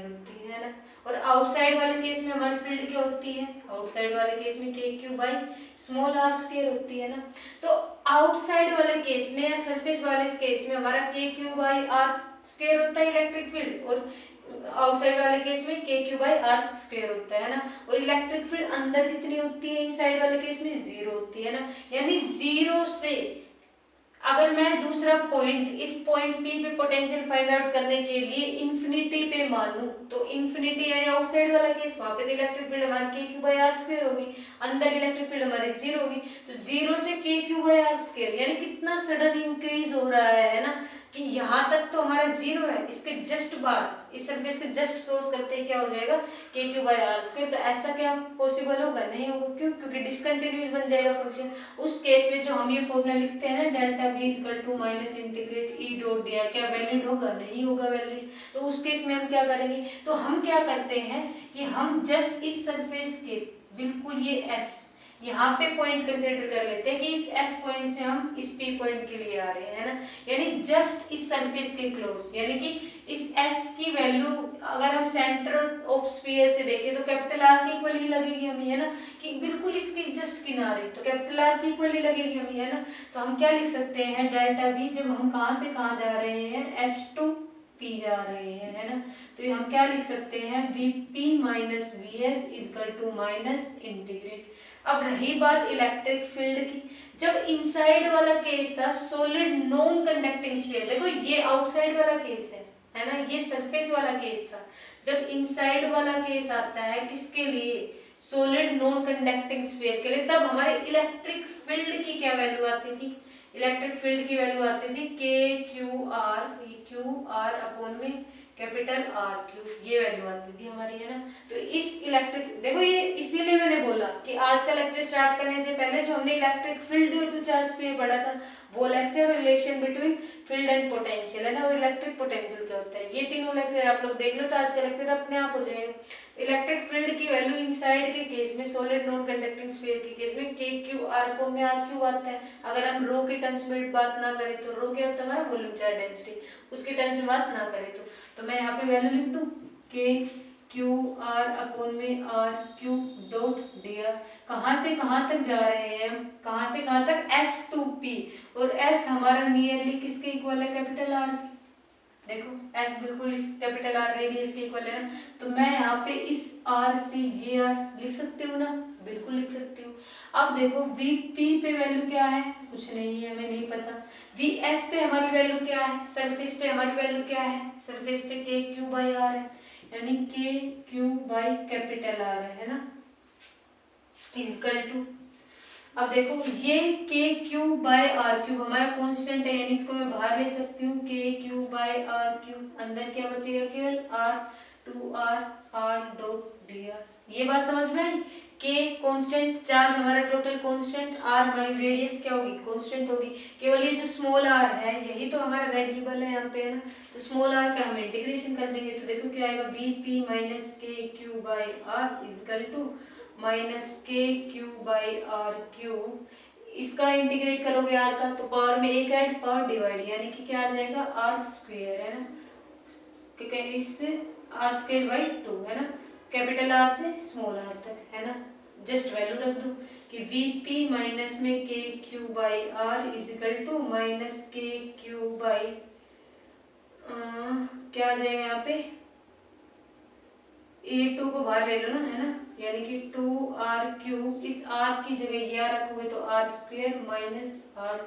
होती है ना। और आउटसाइड वाले केस में हमारी फील्ड क्या होती है, आउटसाइड वाले केस में kq/r² होती है ना। तो आउटसाइड वाले केस में या सरफेस वाले केस में हमारा kq/r² होता है इलेक्ट्रिक फील्ड, और आउटसाइड वाले केस में kq/r² होता है ना। और इलेक्ट्रिक फील्ड अंदर कितनी होती है, इनसाइड वाले केस में 0 होती है ना, यानी 0 से अगर मैं दूसरा पॉइंट, इस पॉइंट P पे पोटेंशियल फाइंड आउट करने के लिए इंफिनिटी पे मानूं, तो इंफिनिटी यानी आउटसाइड वाला केस, वहां पे तो इलेक्ट्रिक फील्ड हमारी k Q by R square होगी, अंदर इलेक्ट्रिक फील्ड हमारी जीरो होगी, तो जीरो से k Q by R square, यानी कितना सडन इंक्रीज हो रहा है ना, कि यहाँ तक तो हमारा जीरो है, इसके जस्ट बाद, इस सरफेस के जस्ट क्रॉस करते ही क्या हो जाएगा k Q by R square. तो ऐसा क्या पॉसिबल होगा? नहीं होगा। क्यों? क्योंकि डिसकंटिन्यूअस बन जाएगा फंक्शन। उस केस में जो हम ये फॉर्मूला लिखते हैं ना, delta V equal to minus integrate E dot D R, क्या वैलिड होगा? नहीं होगा वैलिड। तो उस केस में हम क्या करेंगे? तो हम क्या करते हैं कि हम जस्ट इस सरफेस के बिल्कुल ये एस यहाँ पे पॉइंट कंसिडर कर लेते हैं कि इस एस पॉइंट से हम इस पी पॉइंट के लिए आ रहे हैं, है ना, यानी जस्ट इस सरफेस के क्लोज, यानी कि इस एस की वैल्यू अगर हम सेंटर ऑफ स्फीयर से देखें तो कैपिटल आर की इक्वल ही लगेगी हमें, है ना, कि बिल्कुल इसके जस्ट किनारे, तो कैपिटल आर की इक्वल ही लगेगी हमें, है ना। तो हम क्या लिख सकते हैं? डेल्टा बी, जब हम कहाँ से कहाँ जा रहे हैं, एस टू पी जा रहे हैं, है ना, तो हम क्या लिख सकते हैं? V P minus V S equal to minus integrate. अब रही बात इलेक्ट्रिक फील्ड की, जब इनसाइड वाला केस था सॉलिड नॉन कंडक्टिंग स्फीयर, देखो ये आउटसाइड वाला केस है ना, ये सरफेस वाला केस था। जब इनसाइड वाला केस आता है किसके लिए? सॉलिड नॉन कंडक्टिंग स्फीयर के लिए, तब हमारे इलेक्ट्रिक फील्ड की क्या वैल्यू आती थी? इलेक्ट्रिक फील्ड की वैल्यू आती थी के क्यू आर अपॉन में कैपिटल आर क्यूब, ये वैल्यू आती थी हमारी, है ना। तो इस इलेक्ट्रिक, देखो ये इसीलिए मैंने बोला कि आज का लेक्चर स्टार्ट करने से पहले जो हमने electric field due to charge sphere पढ़ा था, वो lecture relation between field and potential, है ना, और इलेक्ट्रिक पोटेंशियल क्या होता है, ये तीनों लेक्चर आप लोग देख लो तो आज का लेक्चर अपने आप हो जाएगा। इलेक्ट्रिक फील्ड की वैल्यू इनसाइड के केस में, सॉलिड नॉन कंडक्टिंग स्फीयर के केस में के क्यू आर फॉर्म में आर क्यूब आता है। अगर हम रो के टर्म्स में बात ना करें तो रो क्या होता है हमारा? वॉल्यूम चार्ज डेंसिटी, उसके टर्म्स में बात ना करें तो मैं यहाँ पे वैल्यू लिख दूं के क्यू आर अपॉन में R cube dot D R. कहाँ से कहाँ तक जा रहे हैं हम? कहाँ से कहाँ तक? एस टू पी, और एस हमारा नियरली किसके इक्वल है? Capital R. देखो एस बिल्कुल इस कैपिटल आर रेडियस के इक्वल है ना, तो मैं यहाँ पे इस आर से ये आर लिख सकती हूँ ना? बिल्कुल लिख सकती हूँ। अब देखो वी पी पे वैल्यू क्या है? कुछ नहीं है, हमें नहीं पता। वी एस पे हमारी वैल्यू क्या है? सरफेस पे हमारी वैल्यू क्या है? सरफेस पे के क्यू बाई आर है, यानी के क्यू बाई कैपिटल आर है ना, इक्वल टू, अब देखो ये के क्यू बाई आर क्यूब हमारा कांस्टेंट है, यानी इसको मैं बाहर ले सकती हूँ, के क्यू बाई आर क्यूब, अंदर क्या बचेगा? केवल R to R R dot D R. ये बात समझ में आई? के कांस्टेंट, चार्ज हमारा टोटल कांस्टेंट, आर हमारी रेडियस क्या होगी? कांस्टेंट होगी। केवल ये जो स्मॉल आर है यही तो हमारा वेरिएबल है यहाँ पे, है ना, तो स्मॉल आर का हम इंटीग्रेशन कर देंगे, तो देखो क्या आएगा? V P minus K Q by R equal to minus K Q by R cube. इसका इंटीग्रेट करोगे आर का तो पावर में एक ऐड, पावर डिवाइड, यानी कि क्या आ जाएगा? आर स्क्वायर, है ना, क्योंकि इससे आर स्क्वायर बाई टू, है ना, कैपिटल आर से स्मॉल आर तक, है ना। जस्ट वैल्यू रख दो कि वी पी माइनस में K Q by R equal to minus K Q by क्या आ जाएगा यहाँ पे? ए टू को बाहर ले लो ना, है ना, यानी कि टू आर क्यूब, इस आर की जगह ये आर रखोगे तो R square minus R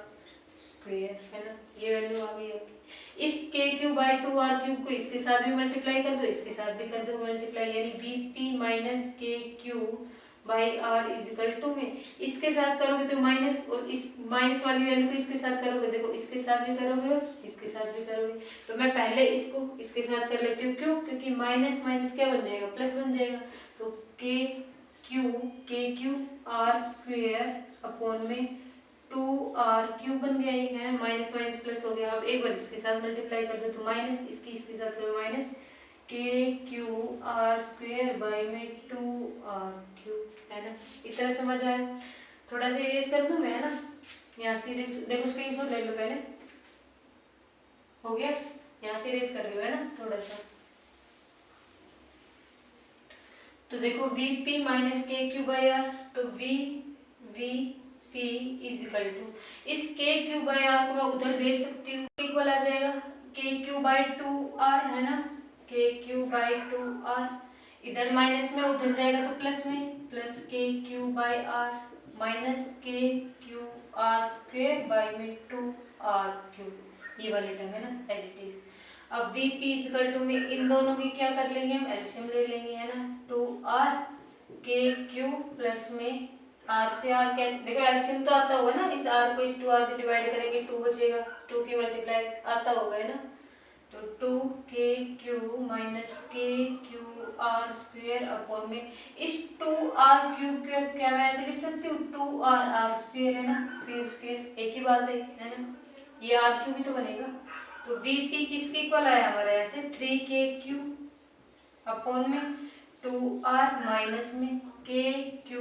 square, है ना, ये वैल्यू आ गई होगी। इस K cube by two R cube को इसके साथ भी मल्टीप्लाई कर दो, इसके साथ भी कर दो मल्टीप्लाई, यानी V P minus K cube by R equal to में इसके साथ करोगे तो माइनस, और इस माइनस वाली वैल्यू को इसके साथ करोगे, देखो इसके साथ भी करोगे और इसके साथ भी करोगे, तो मैं पहले इसको इसके साथ कर लेती हूँ। क्यों? क्योंकि माइनस माइनस क्या बन जाएगा? प्लस बन जाएगा। तो के क्यू आर स्क्वायर अपॉन में टू आर क्यूब बन गया, ये है माइनस माइनस प्लस हो गया। अब एक बार इसके साथ मल्टीप्लाई कर दो तो माइनस, इसके साथ करो minus K Q are square by में टू आर क्यूब, है ना। इतना समझ आया? थोड़ा सा इरेज कर दूं मैं, है ना, यहाँ से इरेज, देखो स्क्रीनशॉट ले लो पहले, हो गया, यहाँ से इरेज कर रही हो, है ना, थोड़ा सा। तो देखो V P minus K Q by R, तो V P is equal to, इस के क्यू बाई आर को मैं उधर भेज सकती हूँ, इक्वल आ जाएगा के क्यू बाई टू आर, है ना, के क्यू बाई टू आर, इधर माइनस में उधर जाएगा तो प्लस में, प्लस के Q by are minus K Q are square by में 2r3, ये वाले टर्म है ना एज इट इज। अब Vp इक्वल टू में इन दोनों की क्या कर लेंगे हम, एलसीएम ले लेंगे है ना, 2r के क्यू प्लस में r से r क्या, देखो एलसीएम तो आता होगा ना, इस r को इस 2r से डिवाइड करेंगे 2 बचेगा, 2 की मल्टीप्लाई आता होगा है ना, तो 2k³ minus k³ r square upon में इस 2r क्यूब को क्या मैं ऐसे लिख सकती हूँ 2r r स्क्वेयर है ना, स्क्वेयर स्क्वेयर एक ही बात है ना, ये r क्यूब भी तो बनेगा। तो Vp किसके इक्वल आया हमारा यहाँ से 3k³ अपॉन में 2r माइनस में k³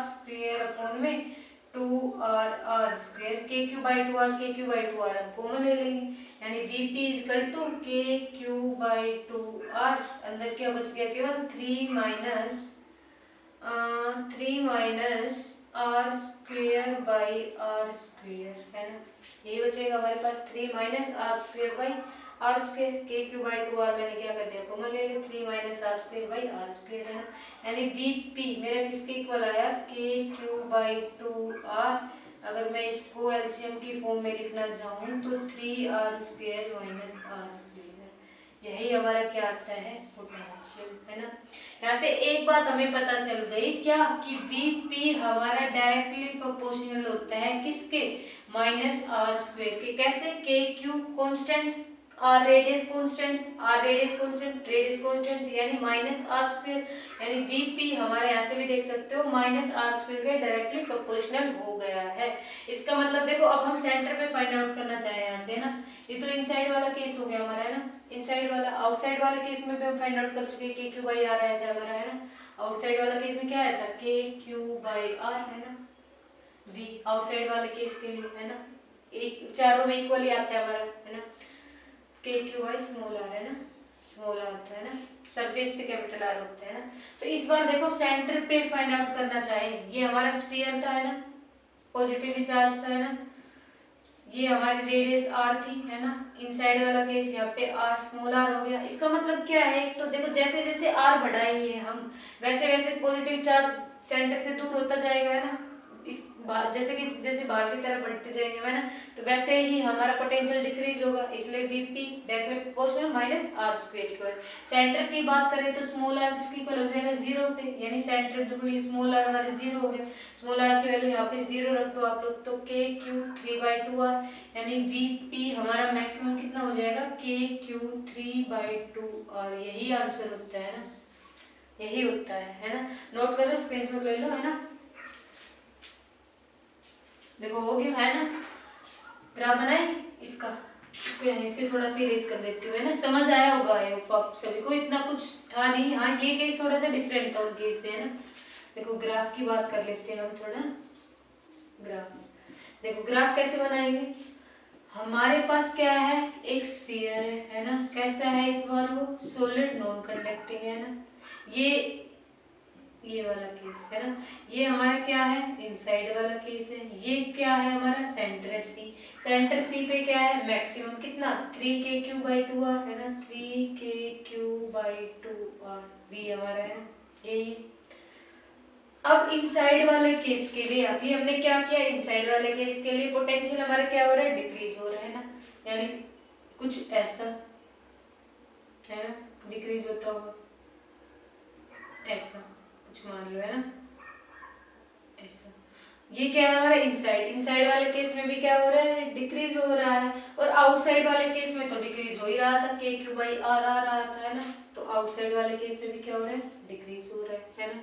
स्क्वेयर अपॉन में 2r स्क्वेयर, k³/2r हम कॉमन ले लेंगे, यानी Vp इक्वल टू k³/2r, अंदर क्या बच गया केवल 3 minus r square by r square है ना, यही बचेगा हमारे पास 3 minus r square by r square, k³/2r मैंने क्या कर दिया कॉमन ले लिया, 3 minus r square by r square है ना, यानी Vp मेरा किसके इक्वल आया k³/2r। अगर मैं इसको एलसीएम की फॉर्म में लिखना चाहूँ तो 3r square minus r square, यही हमारा क्या आता है पोटेंशियल है ना। यहाँ से एक बात हमें पता चल गई क्या कि Vp हमारा डायरेक्टली प्रोपोर्शनल होता है किसके, माइनस r स्क्वेयर के। कैसे, k³ constant, r radius constant, radius constant यानी माइनस r स्क्वेयर, यानी Vp हमारे यहाँ से भी देख सकते हो माइनस r स्क्वेयर के डायरेक्टली प्रोपोर्शनल हो गया है। इसका मतलब देखो अब हम सेंटर पे फाइंड आउट करना चाहे यहाँ से है ना, ये तो इनसाइड वाला केस हो गया हमारा है ना, इनसाइड वाला, आउटसाइड वाले केस में भी हम फाइंड आउट कर चुके हैं, k³/r आया था हमारा है ना, आउटसाइड वाला केस में क्या आया था k³/r है ना, v आउटसाइड वाले केस के लिए है ना, एक चारों में इक्वली आता है हमारा है ना, k³ स्मॉल r है ना, स्मॉल r होता है ना, सरफेस पे कैपिटल R होता है ना। तो इस बार देखो सेंटर पे फाइंड आउट करना चाहे, ये हमारा स्फीयर था है ना, पॉजिटिवली चार्ज था है ना, ये हमारी रेडियस r थी है ना, इनसाइड वाला केस यहाँ पे r स्मॉल r हो गया। इसका मतलब क्या है, तो देखो जैसे जैसे r बढ़ाएंगे हम वैसे वैसे पॉजिटिव चार्ज सेंटर से दूर होता जाएगा है ना, इस जैसे बाहर की तरफ बढ़ते जाएंगे है ना, तो वैसे ही हमारा पोटेंशियल डिक्रीज होगा, इसलिए Vp directly proportional minus r square equal. Centre की बात करें तो स्मॉल r किसके इक्वल हो जाएगा 0 पे, यानी सेंटर बिल्कुल स्मॉल r हमारे 0 हो गया, स्मॉल r की वैल्यू यहाँ पे 0 रख दो आप लोग, तो k³/3/2r यानी Vp हमारा मैक्सिमम कितना हो जाएगा k³3/2r, यही आंसर होता है ना, यही होता है ना, नोट कर लो, स्क्रीनशॉट ले लो है ना। देखो हो गया है ना, ग्राफ बनाए इसका, इसको यहीं से थोड़ा सा इरेज कर देती हूँ है ना, समझ आया होगा आप सभी को, इतना कुछ था नहीं। हाँ ये केस थोड़ा सा डिफरेंट था उन केस से है ना। देखो ग्राफ की बात कर लेते हैं हम थोड़ा, ग्राफ देखो ग्राफ कैसे बनाएंगे, हमारे पास क्या है एक स्फीयर है ना, कैसा है इस बार वो सॉलिड नॉन कंडक्टिंग है ना, ये वाला केस है ना, ये हमारा क्या है इनसाइड वाला केस है, ये क्या है हमारा सेंटर सी, सेंटर सी पे क्या है मैक्सिमम कितना 3k³/2r है ना, 3k³/2r v हमारा है यही। अब इनसाइड वाले केस के लिए अभी हमने क्या किया, इनसाइड वाले केस के लिए पोटेंशियल हमारा क्या हो रहा है डिक्रीज हो रहा है ना, यानी कुछ ऐसा है ना, डिक्रीज होता होगा ऐसा कुछ मान लो है ना, ऐसा। ये क्या है हमारा इनसाइड, इनसाइड वाले केस में भी क्या हो रहा है डिक्रीज हो रहा है, और आउटसाइड वाले केस में तो डिक्रीज हो ही रहा था, k³/r आ रहा था है ना, तो आउटसाइड वाले केस में भी क्या हो रहा है डिक्रीज हो रहा है ना।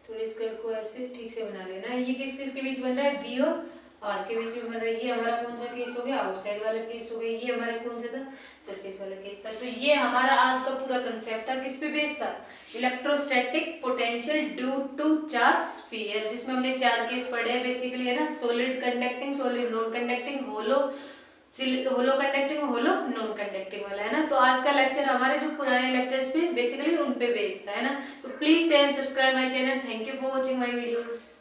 थोड़ी इसको ऐसे ठीक से बना लेना है, ये किस किस के बीच बन रहा है v और r के बीच में बन रहा है, ये हमारा कौन सा केस हो गया आउटसाइड वाला केस हो गया, ये हमारा कौन सा था सरफेस वाला केस था। तो ये हमारा आज का पूरा कंसेप्ट था, किस पे बेस्ड था electrostatic potential due to charge sphere, जिसमें हमने 4 केस पढ़े हैं बेसिकली है ना, solid conducting, solid non conducting, hollow conducting, hollow non conducting वाला है ना। तो आज का लेक्चर हमारे जो पुराने लेक्चर्स पे बेसिकली उन पे बेस्ड था है ना। तो please share subscribe my channel, thank you for watching my videos.